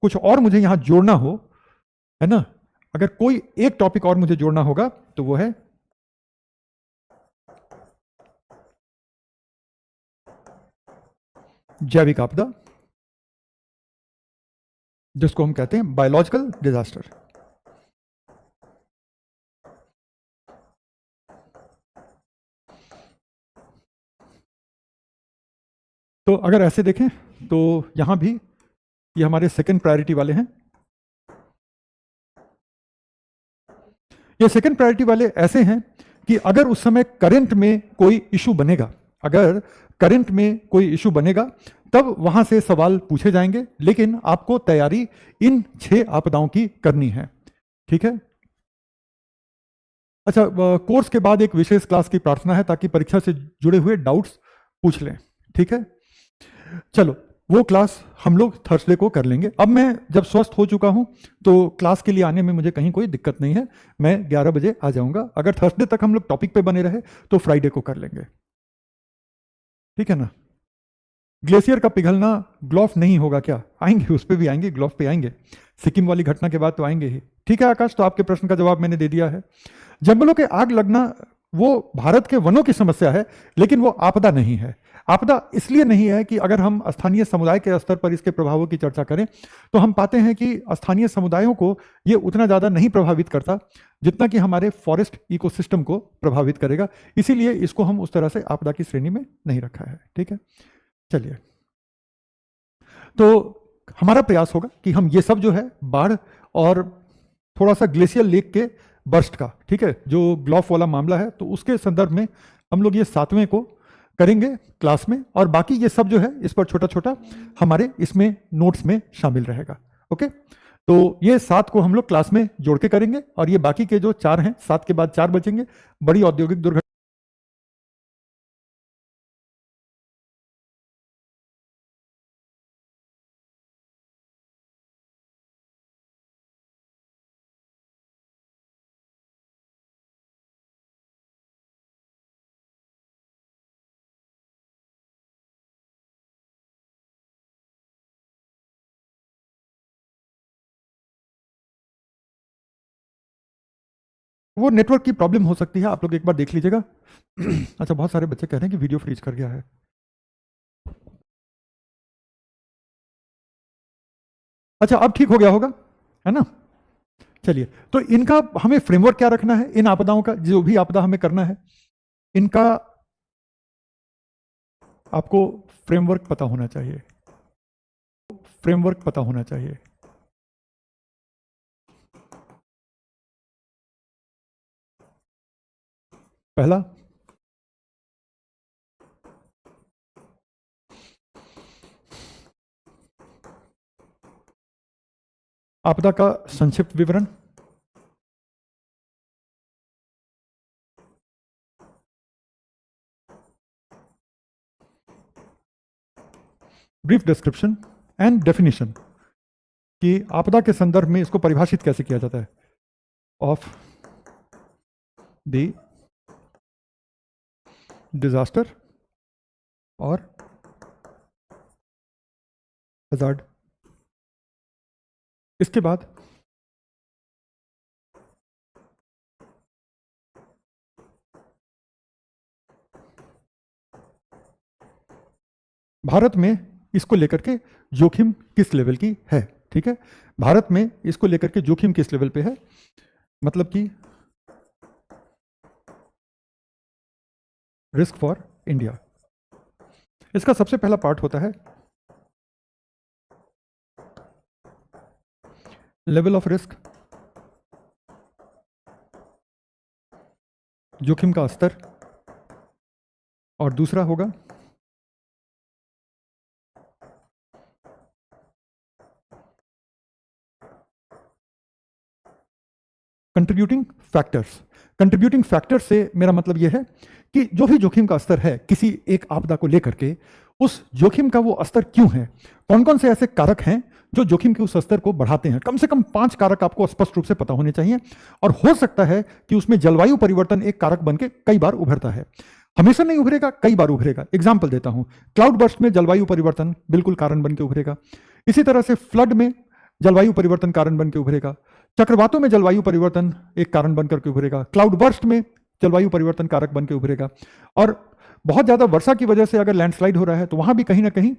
कुछ और मुझे यहां जोड़ना हो, है ना, अगर कोई एक टॉपिक और मुझे जोड़ना होगा तो वो है जैविक आपदा, जिसको हम कहते हैं बायोलॉजिकल डिजास्टर। तो अगर ऐसे देखें तो यहां भी ये हमारे सेकंड प्रायोरिटी वाले हैं। ये सेकंड प्रायोरिटी वाले ऐसे हैं कि अगर उस समय करंट में कोई इशू बनेगा, अगर करंट में कोई इशू बनेगा तब वहां से सवाल पूछे जाएंगे, लेकिन आपको तैयारी इन 6 आपदाओं की करनी है, ठीक है। अच्छा, कोर्स के बाद एक विशेष क्लास की प्रार्थना है ताकि परीक्षा से जुड़े हुए डाउट्स पूछ लें, ठीक है। चलो, वो क्लास हम लोग थर्सडे को कर लेंगे। अब मैं जब स्वस्थ हो चुका हूं तो क्लास के लिए आने में मुझे कहीं कोई दिक्कत नहीं है, मैं 11 बजे आ जाऊंगा। अगर थर्सडे तक हम लोग टॉपिक पे बने रहे तो फ्राइडे को कर लेंगे, ठीक है ना। ग्लेशियर का पिघलना ग्लोफ नहीं होगा क्या? आएंगे, उस पर भी आएंगे, ग्लोफ पे आएंगे, सिक्किम वाली घटना के बाद तो आएंगे ही। ठीक है आकाश, तो आपके प्रश्न का जवाब मैंने दे दिया है। जंगलों के आग लगना वो भारत के वनों की समस्या है, लेकिन वो आपदा नहीं है। आपदा इसलिए नहीं है कि अगर हम स्थानीय समुदाय के स्तर पर इसके प्रभावों की चर्चा करें तो हम पाते हैं कि स्थानीय समुदायों को ये उतना ज़्यादा नहीं प्रभावित करता जितना कि हमारे फॉरेस्ट इकोसिस्टम को प्रभावित करेगा। इसीलिए इसको हम उस तरह से आपदा की श्रेणी में नहीं रखा है, ठीक है। चलिए, तो हमारा प्रयास होगा कि हम ये सब जो है बाढ़ और थोड़ा सा ग्लेशियर लेक के बर्स्ट का, ठीक है, जो ग्लॉफ वाला मामला है, तो उसके संदर्भ में हम लोग ये 7वें को करेंगे क्लास में, और बाकी ये सब जो है इस पर छोटा छोटा हमारे इसमें नोट्स में शामिल रहेगा। ओके, तो ये 7 को हम लोग क्लास में जोड़ के करेंगे, और ये बाकी के जो 4 हैं, 7 के बाद 4 बचेंगे, बड़ी औद्योगिक दुर्घटना वो नेटवर्क की प्रॉब्लम हो सकती है, आप लोग एक बार देख लीजिएगा। अच्छा, बहुत सारे बच्चे कह रहे हैं कि वीडियो फ्रीज कर गया है। अच्छा, अब ठीक हो गया होगा, है ना? चलिए, तो इनका हमें फ्रेमवर्क क्या रखना है, इन आपदाओं का, जो भी आपदा हमें करना है, इनका आपको फ्रेमवर्क पता होना चाहिए। फ्रेमवर्क पता होना चाहिए। पहला, आपदा का संक्षिप्त विवरण। ब्रीफ डिस्क्रिप्शन एंड डेफिनेशन, कि आपदा के संदर्भ में इसको परिभाषित कैसे किया जाता है। ऑफ द डिजास्टर और हजार्ड। इसके बाद भारत में इसको लेकर के जोखिम किस लेवल की है, ठीक है? भारत में इसको लेकर के जोखिम किस लेवल पे है, मतलब कि रिस्क फॉर इंडिया। इसका सबसे पहला पार्ट होता है लेवल ऑफ रिस्क, जोखिम का स्तर, और दूसरा होगा कंट्रीब्यूटिंग फैक्टर्स। कंट्रीब्यूटिंग फैक्टर्स से मेरा मतलब यह है कि जो भी जोखिम का स्तर है किसी एक आपदा को लेकर के, उस जोखिम का वो स्तर क्यों है, कौन कौन से ऐसे कारक हैं जो जोखिम के उस स्तर को बढ़ाते हैं। कम से कम 5 कारक आपको स्पष्ट रूप से पता होने चाहिए, और हो सकता है कि उसमें जलवायु परिवर्तन एक कारक बन के कई बार उभरता है। हमेशा नहीं उभरेगा, कई बार उभरेगा। एग्जाम्पल देता हूं, क्लाउड बर्स्ट में जलवायु परिवर्तन बिल्कुल कारण बन के उभरेगा। इसी तरह से फ्लड में जलवायु परिवर्तन कारण बन के उभरेगा। चक्रवातों में जलवायु परिवर्तन एक कारण बनकर के उभरेगा। क्लाउड बर्स्ट में जलवायु परिवर्तन कारक बन के उभरेगा। और बहुत ज्यादा वर्षा की वजह से अगर लैंडस्लाइड हो रहा है तो वहां भी कहीं ना कहीं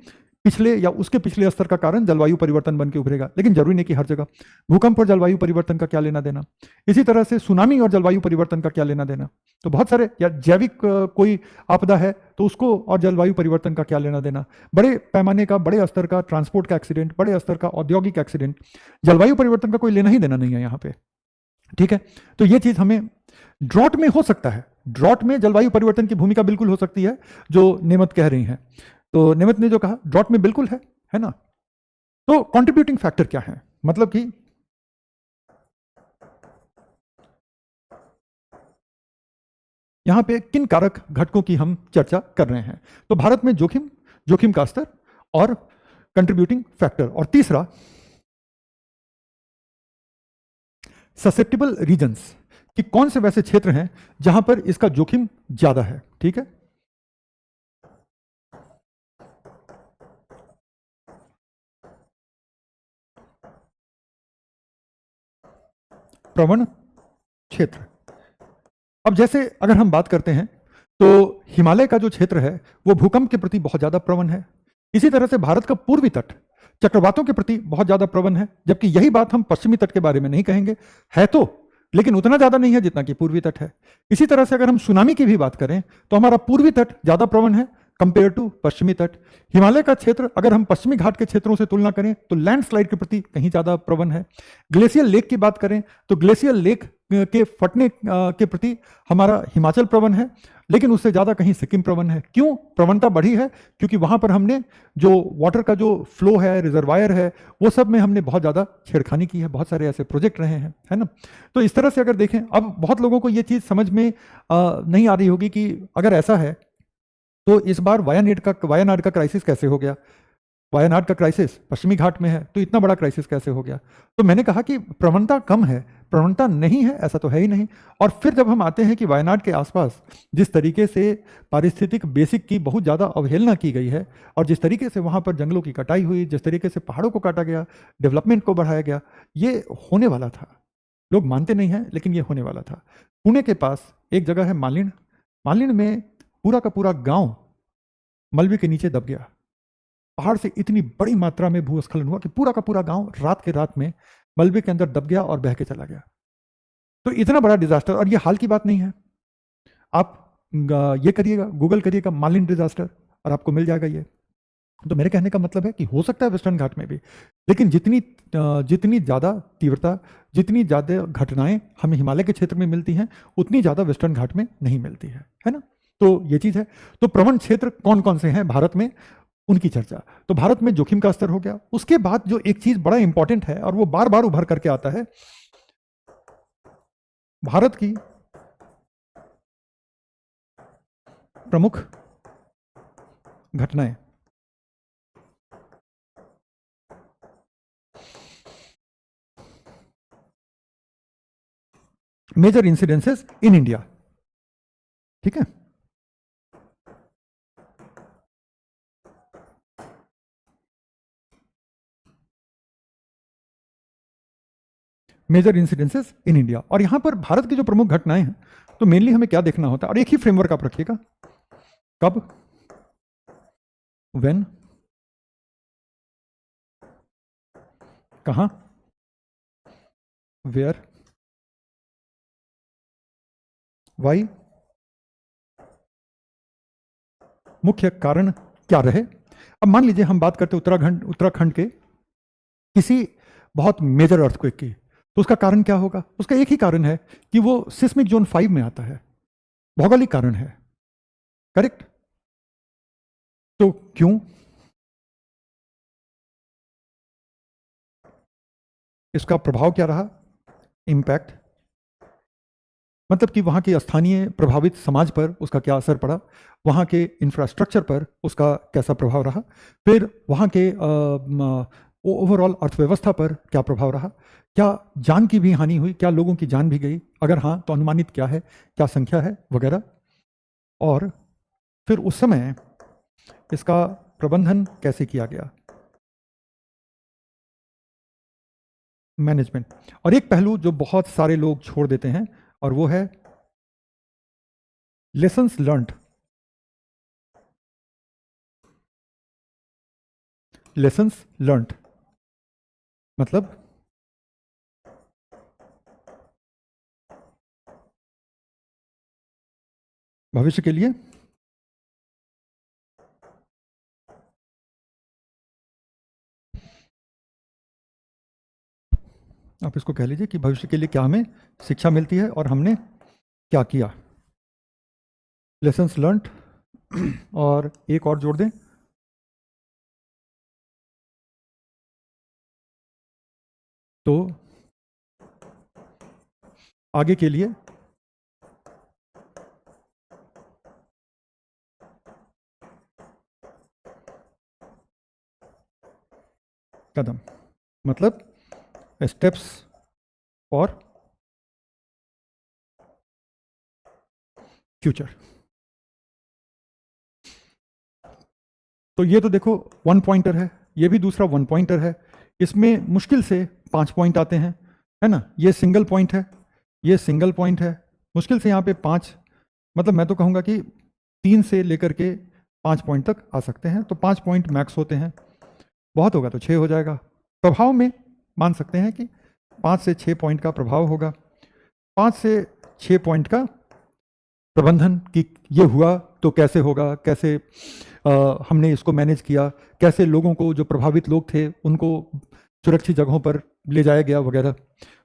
पिछले या उसके पिछले स्तर का कारण जलवायु परिवर्तन बन के उभरेगा। लेकिन जरूरी नहीं कि हर जगह। भूकंप और जलवायु परिवर्तन का क्या लेना देना। इसी तरह से सुनामी और जलवायु परिवर्तन का क्या लेना देना। तो बहुत सारे, या जैविक कोई आपदा है तो उसको और जलवायु परिवर्तन का क्या लेना देना। बड़े पैमाने का, बड़े स्तर का ट्रांसपोर्ट का एक्सीडेंट, बड़े स्तर का औद्योगिक एक्सीडेंट, जलवायु परिवर्तन का कोई लेना ही देना नहीं है यहाँ पे, ठीक है? तो ये चीज हमें ड्रॉट में हो सकता है, ड्रॉट में जलवायु परिवर्तन की भूमिका बिल्कुल हो सकती है, जो नेमत कह रही हैं। तो नेमत ने जो कहा ड्रॉट में बिल्कुल है ना? तो कंट्रीब्यूटिंग फैक्टर क्या है, मतलब कि यहां पे किन कारक घटकों की हम चर्चा कर रहे हैं। तो भारत में जोखिम, जोखिम का स्तर और कंट्रीब्यूटिंग फैक्टर, और तीसरा ससेप्टेबल रीजन्स, कि कौन से वैसे क्षेत्र हैं जहां पर इसका जोखिम ज्यादा है, ठीक है? प्रवण क्षेत्र। अब जैसे अगर हम बात करते हैं तो हिमालय का जो क्षेत्र है वो भूकंप के प्रति बहुत ज्यादा प्रवण है। इसी तरह से भारत का पूर्वी तट चक्रवातों के प्रति बहुत ज्यादा प्रवण है, जबकि यही बात हम पश्चिमी तट के बारे में नहीं कहेंगे। है तो, लेकिन उतना ज्यादा नहीं है जितना कि पूर्वी तट है। इसी तरह से अगर हम सुनामी की भी बात करें तो हमारा पूर्वी तट ज्यादा प्रवण है कंपेयर टू पश्चिमी तट। हिमालय का क्षेत्र अगर हम पश्चिमी घाट के क्षेत्रों से तुलना करें तो लैंडस्लाइड के प्रति कहीं ज्यादा प्रवण है। ग्लेशियल लेक की बात करें तो ग्लेशियल लेक के फटने के प्रति हमारा हिमाचल प्रवण है, लेकिन उससे ज्यादा कहीं सिक्किम प्रवण है। क्यों प्रवणता बढ़ी है? क्योंकि वहां पर हमने जो वाटर का जो फ्लो है, रिजर्वायर है, वो सब में हमने बहुत ज्यादा छेड़खानी की है। बहुत सारे ऐसे प्रोजेक्ट रहे हैं, है ना? तो इस तरह से अगर देखें, अब बहुत लोगों को ये चीज समझ में नहीं आ रही होगी कि अगर ऐसा है तो इस बार वायनाड का क्राइसिस कैसे हो गया। वायनाड का क्राइसिस पश्चिमी घाट में है, तो इतना बड़ा क्राइसिस कैसे हो गया? तो मैंने कहा कि प्रवणता कम है, प्रवणता नहीं है ऐसा तो है ही नहीं। और फिर जब हम आते हैं कि वायनाड के आसपास जिस तरीके से पारिस्थितिक बेसिक की बहुत ज़्यादा अवहेलना की गई है, और जिस तरीके से वहाँ पर जंगलों की कटाई हुई, जिस तरीके से पहाड़ों को काटा गया, डेवलपमेंट को बढ़ाया गया, ये होने वाला था। लोग मानते नहीं हैं, लेकिन ये होने वाला था। पुणे के पास एक जगह है मालिन। मालिन में पूरा का पूरा गांव मलबे के नीचे दब गया। पहाड़ से इतनी बड़ी मात्रा में भूस्खलन हुआ कि पूरा का पूरा गांव रात के रात में मलबे के अंदर दब गया और बह के चला गया। तो इतना बड़ा डिजास्टर, और ये हाल की बात नहीं है। आप ये करिएगा, गूगल करिएगा मालिन डिजास्टर, और आपको मिल जाएगा ये। तो मेरे कहने का मतलब है कि हो सकता है वेस्टर्न घाट में भी, लेकिन जितनी ज़्यादा तीव्रता, जितनी ज़्यादा घटनाएं हमें हिमालय के क्षेत्र में मिलती हैं, उतनी ज़्यादा वेस्टर्न घाट में नहीं मिलती है ना। तो ये चीज़ है। तो प्रवण क्षेत्र कौन कौन से हैं भारत में, उनकी चर्चा। तो भारत में जोखिम का स्तर हो गया। उसके बाद जो एक चीज़ बड़ा इंपॉर्टेंट है और वो बार बार उभर करके आता है, भारत की प्रमुख घटनाएं। मेजर इंसिडेंसेस इन इंडिया, ठीक है। मेजर इंसिडेंसेस इन इंडिया, और यहां पर भारत की जो प्रमुख घटनाएं हैं, तो मेनली हमें क्या देखना होता है, और एक ही फ्रेमवर्क आप रखिएगा, कब, व्हेन, कहां, वेयर, वाई, मुख्य कारण क्या रहे। अब मान लीजिए हम बात करते उत्तराखंड के किसी बहुत मेजर अर्थक्वेक की, तो उसका कारण क्या होगा। उसका एक ही कारण है कि वो सिस्मिक जोन 5 में आता है, भौगोलिक कारण है, करेक्ट। तो क्यों, इसका प्रभाव क्या रहा, इम्पैक्ट, मतलब कि वहाँ के स्थानीय प्रभावित समाज पर उसका क्या असर पड़ा, वहाँ के इंफ्रास्ट्रक्चर पर उसका कैसा प्रभाव रहा, फिर वहाँ के ओवरऑल अर्थव्यवस्था पर क्या प्रभाव रहा, क्या जान की भी हानि हुई, क्या लोगों की जान भी गई, अगर हाँ तो अनुमानित क्या है, क्या संख्या है वगैरह, और फिर उस समय इसका प्रबंधन कैसे किया गया, मैनेजमेंट। और एक पहलू जो बहुत सारे लोग छोड़ देते हैं, और वो है लेसन्स लर्न्ड। लेसन्स लर्न्ड मतलब भविष्य के लिए आप इसको कह लीजिए कि भविष्य के लिए क्या हमें शिक्षा मिलती है और हमने क्या किया, लेसन्स लर्न्ड। और एक और जोड़ दें, तो आगे के लिए कदम, मतलब स्टेप्स फॉर फ्यूचर। तो ये तो देखो वन पॉइंटर है, ये भी दूसरा वन पॉइंटर है। इसमें मुश्किल से 5 पॉइंट आते हैं, है ना। ये सिंगल पॉइंट है, ये सिंगल पॉइंट है, मुश्किल से यहाँ पे 5, मतलब मैं तो कहूँगा कि 3 से लेकर के 5 पॉइंट तक आ सकते हैं। तो 5 पॉइंट मैक्स होते हैं, बहुत होगा तो 6 हो जाएगा। प्रभाव में मान सकते हैं कि 5 से 6 पॉइंट का प्रभाव होगा, 5 से 6 पॉइंट का प्रबंधन कि ये हुआ तो कैसे होगा, कैसे हमने इसको मैनेज किया, कैसे लोगों को, जो प्रभावित लोग थे उनको सुरक्षित जगहों पर ले जाया गया वगैरह।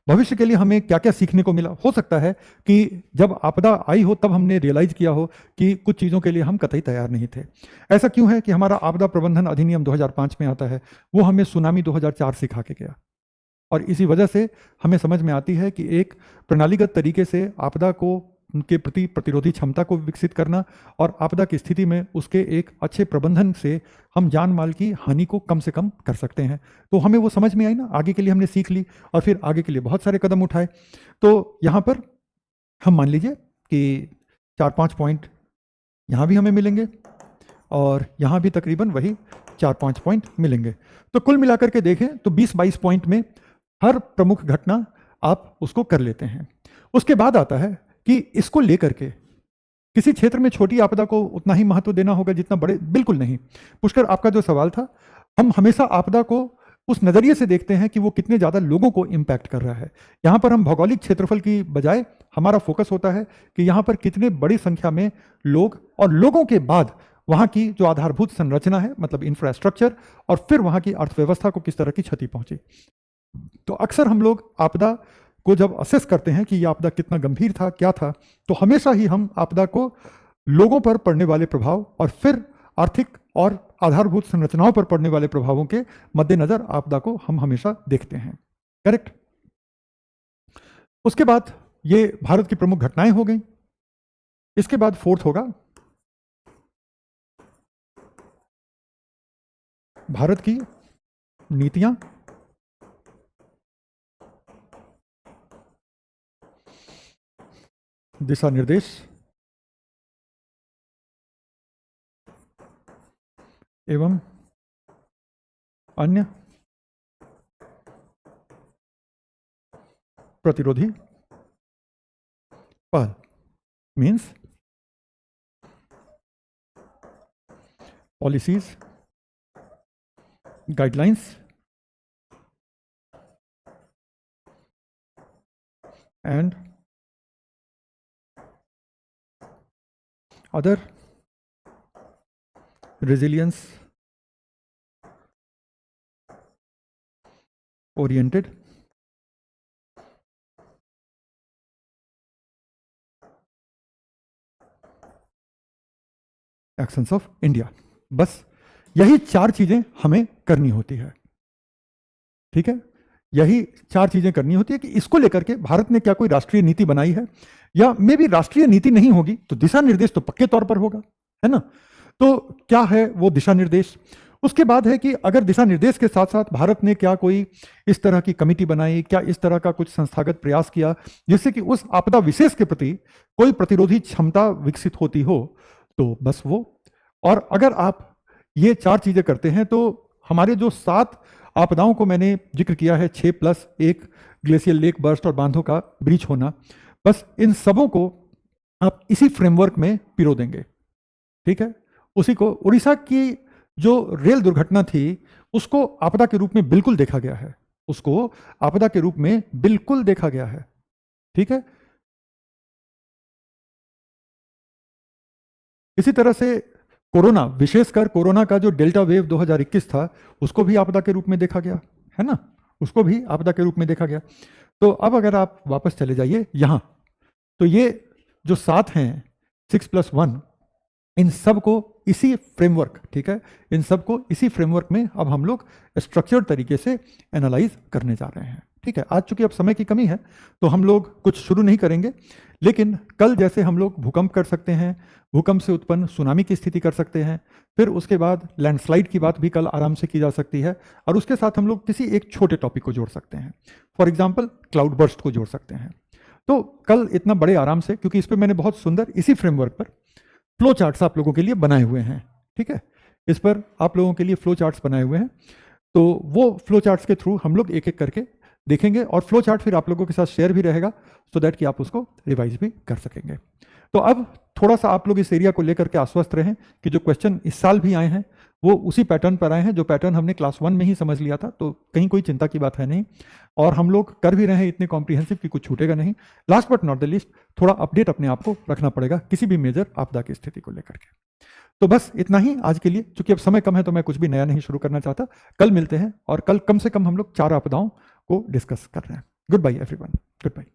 भविष्य के लिए हमें क्या क्या सीखने को मिला। हो सकता है कि जब आपदा आई हो तब हमने रियलाइज किया हो कि कुछ चीज़ों के लिए हम कतई तैयार नहीं थे। ऐसा क्यों है कि हमारा आपदा प्रबंधन अधिनियम 2005 में आता है, वो हमें सुनामी 2004 सिखा के गया, और इसी वजह से हमें समझ में आती है कि एक प्रणालीगत तरीके से आपदा को उनके प्रति प्रतिरोधी क्षमता को विकसित करना, और आपदा की स्थिति में उसके एक अच्छे प्रबंधन से हम जान माल की हानि को कम से कम कर सकते हैं। तो हमें वो समझ में आई ना, आगे के लिए हमने सीख ली और फिर आगे के लिए बहुत सारे कदम उठाए। तो यहाँ पर हम मान लीजिए कि 4-5 पॉइंट यहाँ भी हमें मिलेंगे, और यहाँ भी तकरीबन वही 4-5 पॉइंट मिलेंगे। तो कुल मिलाकर के देखें तो 20-22 पॉइंट में हर प्रमुख घटना आप उसको कर लेते हैं। उसके बाद आता है कि इसको लेकर के किसी क्षेत्र में छोटी आपदा को उतना ही महत्व देना होगा जितना बड़े, बिल्कुल नहीं। पुष्कर, आपका जो सवाल था, हम हमेशा आपदा को उस नज़रिए से देखते हैं कि वो कितने ज़्यादा लोगों को इम्पैक्ट कर रहा है। यहाँ पर हम भौगोलिक क्षेत्रफल की बजाय हमारा फोकस होता है कि यहाँ पर कितने बड़ी संख्या में लोग, और लोगों के बाद वहाँ की जो आधारभूत संरचना है, मतलब इंफ्रास्ट्रक्चर, और फिर वहाँ की अर्थव्यवस्था को किस तरह की क्षति पहुँची। तो अक्सर हम लोग आपदा को जब असेस करते हैं कि यह आपदा कितना गंभीर था, क्या था, तो हमेशा ही हम आपदा को लोगों पर पड़ने वाले प्रभाव और फिर आर्थिक और आधारभूत संरचनाओं पर पड़ने वाले प्रभावों के मद्देनजर आपदा को हम हमेशा देखते हैं। करेक्ट। उसके बाद ये भारत की प्रमुख घटनाएं हो गई। इसके बाद फोर्थ होगा भारत की नीतियां, दिशा निर्देश एवं अन्य प्रतिरोधी पहल। Means policies, guidelines and other resilience oriented actions of India. बस यही 4 चीजें हमें करनी होती है। ठीक है, यही 4 चीजें करनी होती है कि इसको लेकर के भारत ने क्या कोई राष्ट्रीय नीति बनाई है, या मे भी राष्ट्रीय नीति नहीं होगी तो दिशा निर्देश तो पक्के तौर पर होगा, है ना। तो क्या है वो दिशा निर्देश। उसके बाद है कि अगर दिशा निर्देश के साथ साथ भारत ने क्या कोई इस तरह की कमिटी बनाई, क्या इस तरह का कुछ संस्थागत प्रयास किया जिससे कि उस आपदा विशेष के प्रति कोई प्रतिरोधी क्षमता विकसित होती हो, तो बस वो। और अगर आप ये 4 चीजें करते हैं तो हमारे जो 7 आपदाओं को मैंने जिक्र किया है, 6+1 ग्लेशियल लेक बर्स्ट और बांधों का ब्रीच होना, बस इन सबों को आप इसी फ्रेमवर्क में पिरो देंगे। ठीक है, उसी को उड़ीसा की जो रेल दुर्घटना थी उसको आपदा के रूप में बिल्कुल देखा गया है, उसको आपदा के रूप में बिल्कुल देखा गया है। ठीक है, इसी तरह से कोरोना, विशेषकर कोरोना का जो डेल्टा वेव 2021 था उसको भी आपदा के रूप में देखा गया है ना, उसको भी आपदा के रूप में देखा गया। तो अब अगर आप वापस चले जाइए यहाँ, तो ये जो 7 हैं 6+1, इन सब को इसी फ्रेमवर्क, ठीक है, इन सब को इसी फ्रेमवर्क में अब हम लोग स्ट्रक्चर्ड तरीके से एनालाइज करने जा रहे हैं। ठीक है, आज चूंकि अब समय की कमी है तो हम लोग कुछ शुरू नहीं करेंगे, लेकिन कल जैसे हम लोग भूकंप कर सकते हैं, भूकंप से उत्पन्न सुनामी की स्थिति कर सकते हैं, फिर उसके बाद लैंडस्लाइड की बात भी कल आराम से की जा सकती है, और उसके साथ हम लोग किसी एक छोटे टॉपिक को जोड़ सकते हैं, फॉर एग्जाम्पल क्लाउड बर्स्ट को जोड़ सकते हैं। तो कल इतना बड़े आराम से, क्योंकि इस पर मैंने बहुत सुंदर इसी फ्रेमवर्क पर फ्लो चार्ट्स आप लोगों के लिए बनाए हुए हैं। ठीक है, इस पर आप लोगों के लिए फ्लो चार्ट्स बनाए हुए हैं, तो वो फ्लो चार्ट्स के थ्रू हम लोग एक एक करके देखेंगे, और फ्लो चार्ट फिर आप लोगों के साथ शेयर भी रहेगा सो दैट कि आप उसको रिवाइज भी कर सकेंगे। तो अब थोड़ा सा आप लोग इस एरिया को लेकर के आश्वस्त रहें कि जो क्वेश्चन इस साल भी आए हैं वो उसी पैटर्न पर आए हैं, जो पैटर्न हमने क्लास 1 में ही समझ लिया था, तो कहीं कोई चिंता की बात है नहीं, और हम लोग कर भी रहे हैं इतने कॉम्प्रिहेंसिव कि कुछ छूटेगा नहीं। Last but not the least, थोड़ा अपडेट अपने आप को रखना पड़ेगा किसी भी मेजर आपदा की स्थिति को लेकर के। तो बस इतना ही आज के लिए, क्योंकि अब समय कम है तो मैं कुछ भी नया नहीं शुरू करना चाहता। कल मिलते हैं, और कल कम से कम हम लोग 4 आपदाओं को डिस्कस कर रहे हैं। Goodbye everyone, good bye.